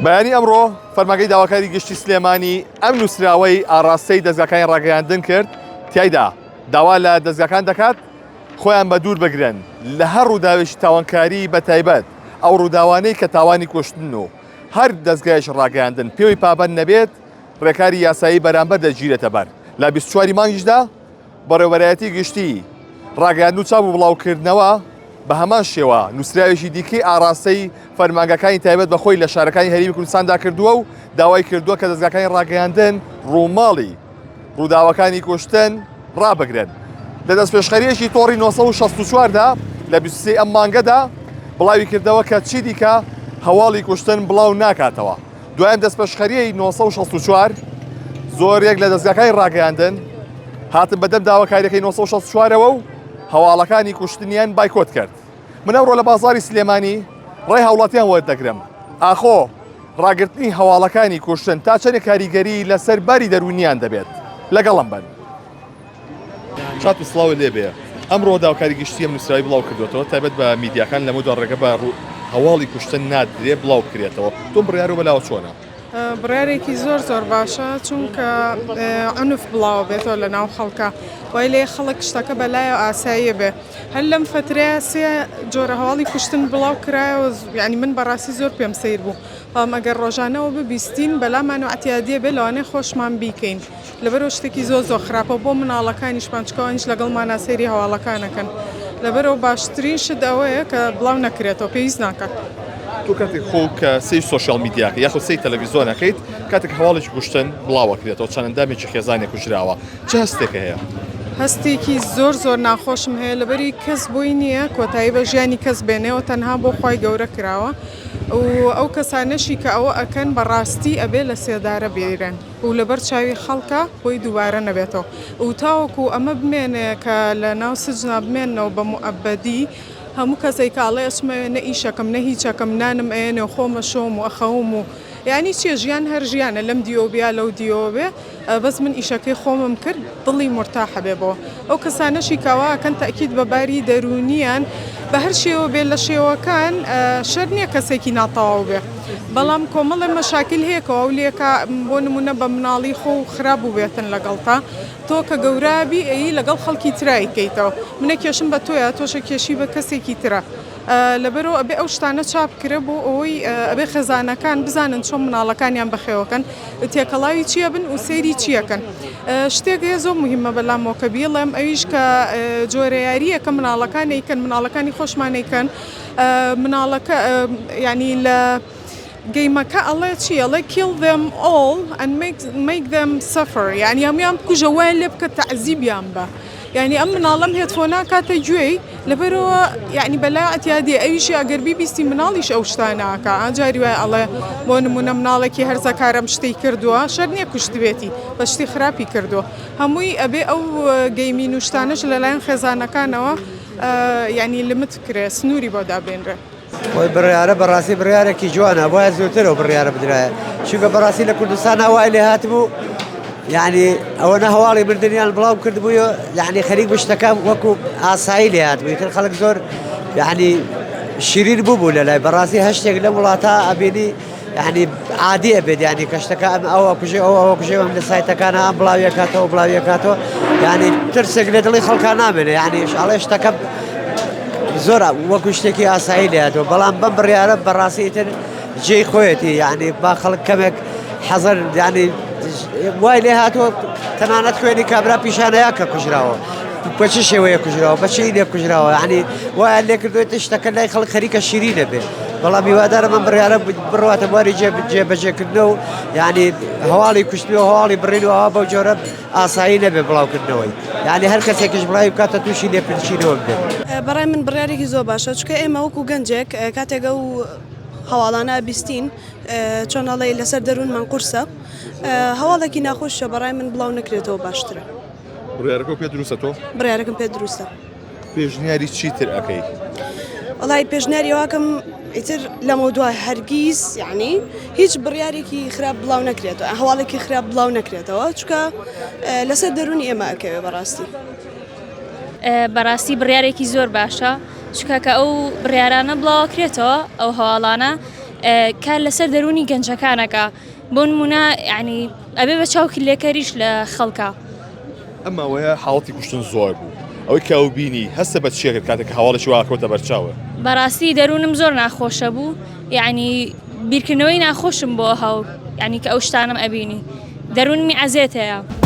بەیانی ئەمڕۆ فەرمانگەی داواکاری گشتی سلێمانی ئەم نووسراوەی ئاڕاستەی دەستگاکانی ڕاگەیاندن کرد تایدا داوا لە دەستگاکان دەکات خۆیان بە دوور بگرن لە هەر ڕووداوێکی تاوانکاری بە تایبەت ئەو ڕووداوانەی کە تاوانی کوشتن و هەر دەستگایش ڕاگەیاندن پێوەی پابەند نەبێت ڕێکاری یاسایی بەرامبەر دەگیرێتە بەر لە 24 مانگیشدا بەڕێوەبەرایەتی گشتی ڕاگەیاندن و چاپ و بڵاوکردنەوە بە هەمان شێوە نووسراوێکی دیکەی ئاڕاستەی فەرمانگەکانی تایبەت بەخۆی لە شارەکانی هەرێمی کوردستاندا کردووە و داوای کردووە کە دەستگاکانی ڕاگەیاندن ڕووماڵی ڕووداوەکانی کوشتن ڕابگرن. لە دەست پێشخەریەکی تۆڕی 1964دا لە 23 ئەم مانگەدا بڵاوی کردەوە کە چی دیکە هەواڵی کوشتن بڵاو ناکاتەوە. دوایەم دەست پێشخەریەی 1964 زۆرێک لە دەستگاکانی ڕاگەیاندن هاتن بەدەم داواکاریەکەی 1964ەوە و هەواڵەکانی کوشتنیان بایکۆت کرد. من ئەمڕۆ لە بازاری سلێمانی ڕێی هاوڵاتیان وەردەگرم. ئاخۆ ڕاگررتنی هەواڵەکانی کوشتن تا چەندێک کاریگەری لەسەر باری دەرونیان دەبێت لەگەڵم بن. چاتی سڵاوی لێ بێ. ئەمڕۆ داواکاری گشتی ئەم نووسراوی بڵاو کردوێتەوە تایبەت بە میدیاکان لەمەوە ڕێگە بە هەواڵی کوشتن نادرێ بڵاو بکرێتەوە. تۆم بڕیار و بەلاوە چۆنە؟ بڕیارێکی زۆر باشە چونکە عنف بڵاو بێتەوە لە ناو خەڵکە وای لێ خەڵک شتەکە بەلایە ئاساییە بێ. هەر لەم فترەیە سێ جۆرە هەواڵی کوشتن بڵاو کرایەوە ینی من بەڕاستی زۆر پێم سیر بوو. بەڵام ئەگەر ڕۆژانەوە ببیستین بەلامان و ئەتیادیە بێ لەوانەیە خۆشمان بیکەین لەبەرەوە شتێکی زۆر خراپە بۆ مناڵەکانیشمان چکەوانیش لەگەڵمانە سەیری هەواڵەکانەکەن لەبەرەوە باشترین شت ئەوەیە کە بڵاو نەکرێتەوە پێویست ناکات. تو کاتێک خۆ کە سی سوۆشیال میدیاکە یاخۆ سی تەلەڤیزۆنەکەیت کاتێک هەواڵێکی کوشتن بڵاوەکرێتەوە چەندەندامێکی خێزانێک کوژراوە چه هەستێکە هەیە؟ هەستێکی زۆر ناخۆشم هەیە لەبەری کەس بۆی نییە کۆتایی بە ژیانی کەس بێنێەوە تەنها بۆ خی گەورە کراوە و ئەو کەسانەشی کە ئەوە ئەکەن بەڕاستی ئەبێ لە سێدارە بێرن و لەبەر چاوی خەڵکە بۆی دووبارە نەبێتەوە و تاوەکو ئەمە بمێنێ کە لە ناو سجنا بمێنەوە بە موعەبەدی هەموو کەسێک کاڵێ ئەچمە نە ئیشەکەم نە هیچەکەم نانم ئێنێ و خۆمە شۆم و ئەخەوم و یعنی چیە ژیان هەر ژیانە لەم دیۆبیا لەو دیۆبێ بەس من ئیشەکەی خۆمم کرد دڵی مرتاحە بێبەوە ئەو کەسانەشی کاواکەن تاکید بەباری دەرونیان بە هەر شێوە بێ لە شێوەکان شەر نییە کەسێکی ناتەواو بێ بەڵام کۆمەڵێ مەشاکل هەیەکەوە و لێکە بۆ نمونە بە مناڵی خۆ و خراپ و بێتن لەگەڵتا تۆ کە گەورابی ئەی لەگەڵ خەڵکی ترایی کەیتەوە منە کێشم بە تۆیە تۆشە کێشی بە کەسێکی ترە لەبەرەوە ئەبێ ئەو شتانە چاپ کرێ بۆ ئەوەی ئەبێ خێزانەکان بزانن چۆن مناڵەکانیان بەخێوەکەن تێکەڵاوی چیە بن و سەیری چیەکەن شتێک هەیە زۆر مهمە بەلامەوە بیڵێم ئەویش کە جۆرەیاریە کە مناڵەکانیکەن مناڵەکانی خۆشمانێکن مناڵەکە ینی لە گەیمەکە ئەڵێ چی ئەڵێ kill them all and make them suffer یعنی هەمویان بکوژە وایە لێ بکە تەعزیبیان بە یعنی ئەم مناڵەم هێتفۆنا کاتە گوێی لەبەرەوە یعنی بەلا ئەتیادی ئەویشی ئەگەر بیبیستی مناڵیش ئەو شتاناکە ئاجاری وای ئەڵێ بۆ نمونە مناڵێکی هەرزەکارم شتەی کردووە شەر نییە کوشتبێتی بە شتی خراپی کردووە هەمووی ئەبێ ئەو گەیمی نوشتانش لەلایەن خێزانەکانەوە یعنی لمت کرێ سنووری بۆ دابێنرێ. وای بڕیارە بەڕاستی بڕیارێکی جوانە بۆیە زۆرترەوە بڕیارە بدرایە چونکە بەڕاستی لە کوردستان هەوای لێ هاتبوو یعنی ئەوەنە هەواڵی مردنیان بڵاو کردبووە یعنی خەریک بشتەکان وەکو ئاسایی لێ هاتبووی تر خەڵک زۆر یعنی شیرین بوو لە لای بەڕاستی هەشتێک لە وڵاتە ئەبینی یعنی عادی ئەبێت ینی کەشتەکە ئەوە کوژێ ئەوە کوژێوەم لە سایتەکانە ئەم بڵاویەکاتەوە بڵاویەکاتەوە یعنی ترسێک لە دڵی خەڵکان نامێنێ یعنی ئەڵێ شتەکە زۆر وەکو شتێکی ئاسایی لێتەوە بەڵام بەم بڕیارە بەڕاستی تر جێی خۆیەتی یعنی با خەڵک کەمێک حەزەر ینی وای لێ هاتووە تەنانەت خوێنی کابرا پیشانەیە کە کوژراوە بە چ شێوەیە کوژراوە بە چی لێ کوژراوە ینی وایە لێ کردوێتە شتەکە لای خەڵک خەریکە شیرینە بێ بەڵام هیوادارە من بڕیارە بڕواتە بواری جێبەجێکردنەوە و ینی هەواڵی کوشتنەوە هەواڵی بڕینەوە بەو جۆرە ئاسایی نەبێ بڵاوکردنەوەی ینی هەر کەسێکیش بڵاوی بکاتە تووشی لێپرچینەوە بێت. بەڕای من بڕیارێکی زۆر باشە چکە ئێمە وەکو گەنجێک کاتێکە و هەواڵانە بیستین چۆنەڵی لەسەر دەروونمان قورسە هەواڵێکی ناخۆشە بەڕای من بڵاو نەکرێتەوە باشترە. بڕیارەکە پێ دروستە تۆ؟ بڕیارەکەم پێ دروستە. پێشنیاری چیتر ئەەکەی؟ وەڵای پێشنیاری واکەم ئیتر لەمە دوای هەرگیز یعنی هیچ بڕیارێکی خراپ بڵاو نەکرێتەوە هەواڵێکی خراپ بڵاو نەکرێتەوە چکە لەسەر دەروونی ئێمە ئەکەوێ بەڕاستی بڕیارێکی زۆر باشە چکە کە ئەو بڕیارانە بڵاوکرێتەوە ئەو هەواڵانە کار لەسەر دەرونی گەنجەکانەکە بۆ نمونە یعنی ئەبێ بە چاو کلێکەریش لە خەڵکە. ئەمە وەیە حاڵەتی کوشتن زۆر بوو ئەوەی کەوبینی هەستە بە چێکرد کاتێک هەواڵێکی واکەوتە بەرچاوە. بەڕاستی دەروونم زۆر ناخۆشە بوو یعنی بیرکردنەوەی ناخۆشم بۆ هەو یعنی کە ئەو شتانم ئەبینی دەروونمی عەزێت هەیە.